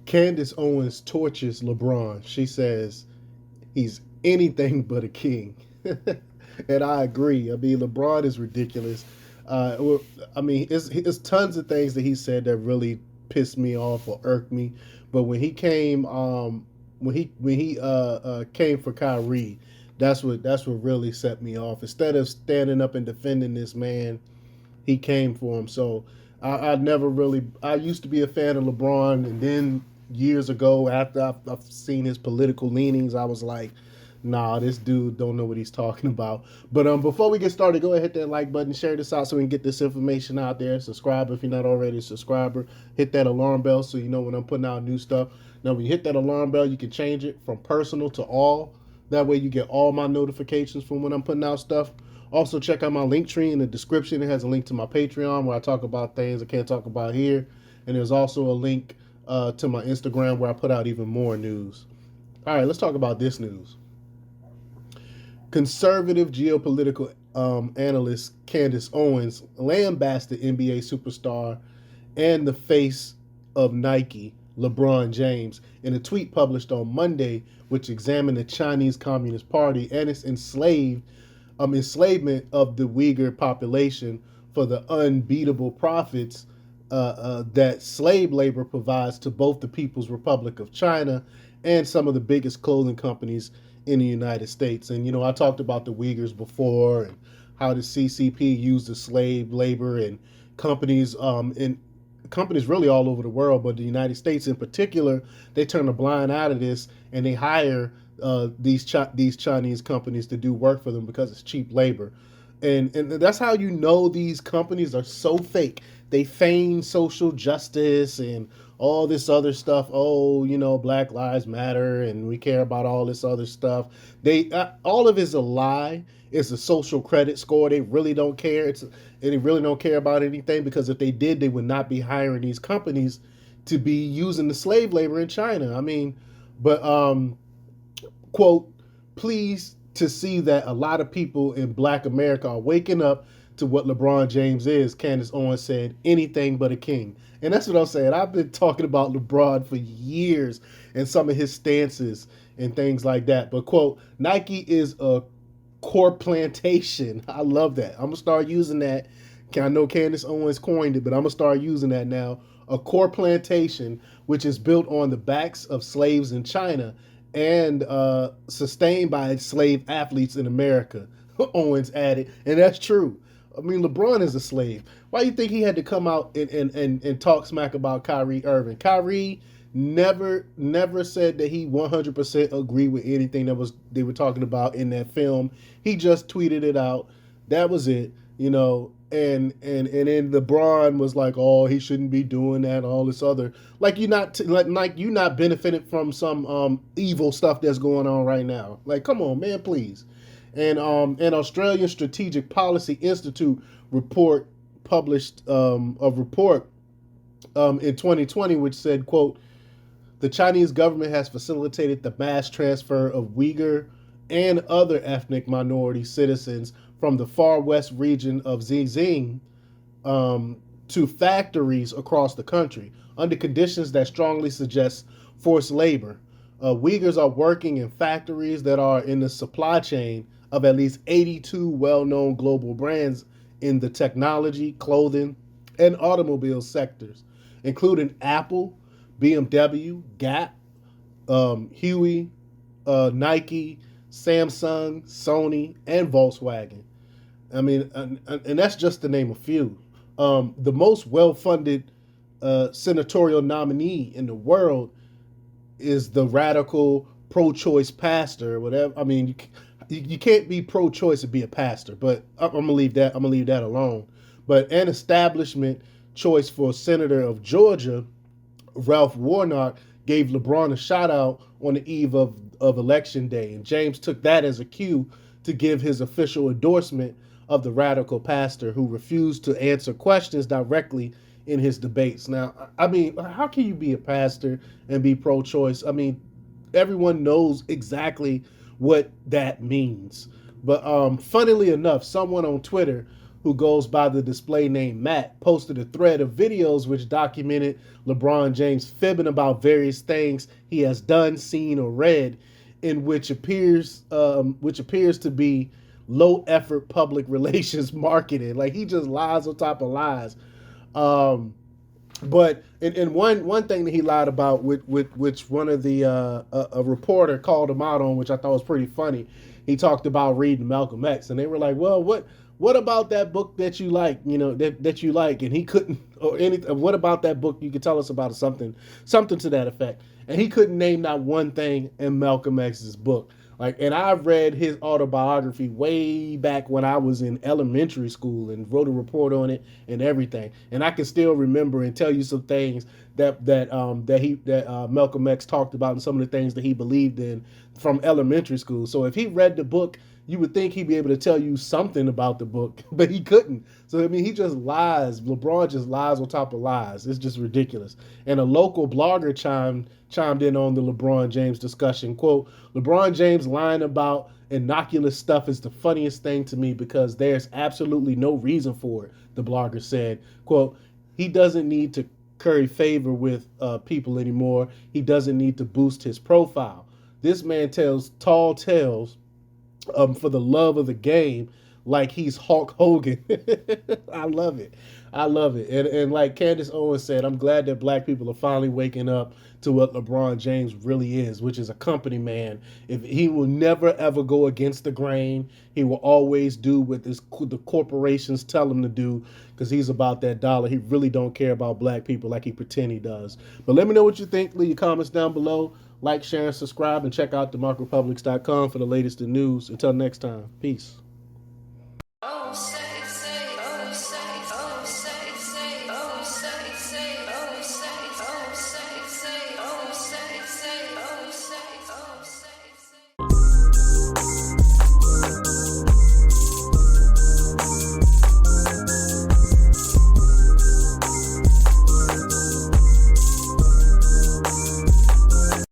Candace Owens tortures LeBron. She says he's anything but a king. And I agree. I mean, LeBron is ridiculous. Well, I mean, it's tons of things that he said that really pissed me off or irked me. But when he came for Kyrie, that's what really set me off. Instead of standing up and defending this man, he came for him. So I never really. I used to be a fan of LeBron, and then years ago, after I've seen his political leanings, I was like, nah, this dude don't know what he's talking about. But before we get started, go ahead, hit that like button, share this out so we can get this information out there. Subscribe if you're not already a subscriber. Hit that alarm bell so you know when I'm putting out new stuff. Now, when you hit that alarm bell, you can change it from personal to all. That way, you get all my notifications from when I'm putting out stuff. Also, check out my link tree in the description. It has a link to my Patreon where I talk about things I can't talk about here. And there's also a link to my Instagram where I put out even more news. All right, let's talk about this news. Conservative geopolitical analyst Candace Owens lambasted NBA superstar and the face of Nike, LeBron James, in a tweet published on Monday, which examined the Chinese Communist Party and its enslavement of the Uyghur population for the unbeatable profits that slave labor provides to both the People's Republic of China and some of the biggest clothing companies in the United States. And, I talked about the Uyghurs before and how the CCP used the slave labor and companies in companies really all over the world, but the United States in particular, they turn a blind eye to this and they hire these Chinese companies to do work for them because it's cheap labor. And that's how you know these companies are so fake. They feign social justice and all this other stuff. Oh, Black Lives Matter and we care about all this other stuff. They all of it's a lie. It's a social credit score. They really don't care. They really don't care about anything because if they did, they would not be hiring these companies to be using the slave labor in China. I mean, but quote, pleased to see that a lot of people in Black America are waking up to what LeBron James is. Candace Owens said, anything but a king. And that's what I'm saying. I've been talking about LeBron for years and some of his stances and things like that. But quote, Nike is a core plantation. I love that. I'm going to start using that. I know Candace Owens coined it, but I'm going to start using that now. A core plantation, which is built on the backs of slaves in China and sustained by slave athletes in America, Owens added. And that's true. I mean, LeBron is a slave. Why do you think he had to come out and talk smack about Kyrie Irving? Kyrie never said that he 100% agreed with anything that they were talking about in that film. He just tweeted it out. That was it, And then LeBron was like, "Oh, he shouldn't be doing that." All this other, like you're not benefiting from some evil stuff that's going on right now. Like, come on, man, please. And an Australian Strategic Policy Institute report published a report in 2020, which said, quote, the Chinese government has facilitated the mass transfer of Uyghur and other ethnic minority citizens from the far west region of Xinjiang to factories across the country under conditions that strongly suggest forced labor. Uyghurs are working in factories that are in the supply chain of at least 82 well-known global brands in the technology, clothing, and automobile sectors, including Apple, BMW, Gap, Huey, Nike, Samsung, Sony, and Volkswagen. I mean, and that's just to name a few. The most well-funded senatorial nominee in the world is the radical pro-choice pastor, whatever. I mean, you can't be pro-choice and be a pastor, but I'm gonna leave that. I'm gonna leave that alone. But an establishment choice for senator of Georgia, Ralph Warnock, gave LeBron a shout out on the eve of election day, and James took that as a cue to give his official endorsement of the radical pastor who refused to answer questions directly in his debates. Now, I mean, how can you be a pastor and be pro-choice? I mean, everyone knows exactly what that means. But funnily enough, someone on Twitter who goes by the display name Matt, posted a thread of videos which documented LeBron James fibbing about various things he has done, seen, or read, in which appears to be low effort public relations marketing. Like, he just lies on top of lies. Um, but in one thing that he lied about, with which one of the a reporter called him out on, which I thought was pretty funny. He talked about reading Malcolm X, and they were like, "Well, what about that book that you like? You know, that you like?" And he couldn't, or any. What about that book? You could tell us about something to that effect. And he couldn't name not one thing in Malcolm X's book. Like, and I read his autobiography way back when I was in elementary school and wrote a report on it and everything. And I can still remember and tell you some things that Malcolm X talked about, and some of the things that he believed in from elementary school. So if he read the book, you would think he'd be able to tell you something about the book, but he couldn't. So I mean, he just lies. LeBron just lies on top of lies. It's just ridiculous. And a local blogger chimed in on the LeBron James discussion. Quote, LeBron James lying about innocuous stuff is the funniest thing to me because there's absolutely no reason for it, the blogger said. Quote, he doesn't need to curry favor with people anymore. He doesn't need to boost his profile. This man tells tall tales for the love of the game, like he's Hulk Hogan. I love it. I love it. And like Candace Owens said, I'm glad that black people are finally waking up to what LeBron James really is, which is a company man. If he will never ever go against the grain, he will always do what the corporations tell him to do, because he's about that dollar. He really don't care about black people like he pretend he does. But let me know what you think. Leave your comments down below. Like, share, and subscribe, and check out themarkrepublics.com for the latest in news. Until next time, peace.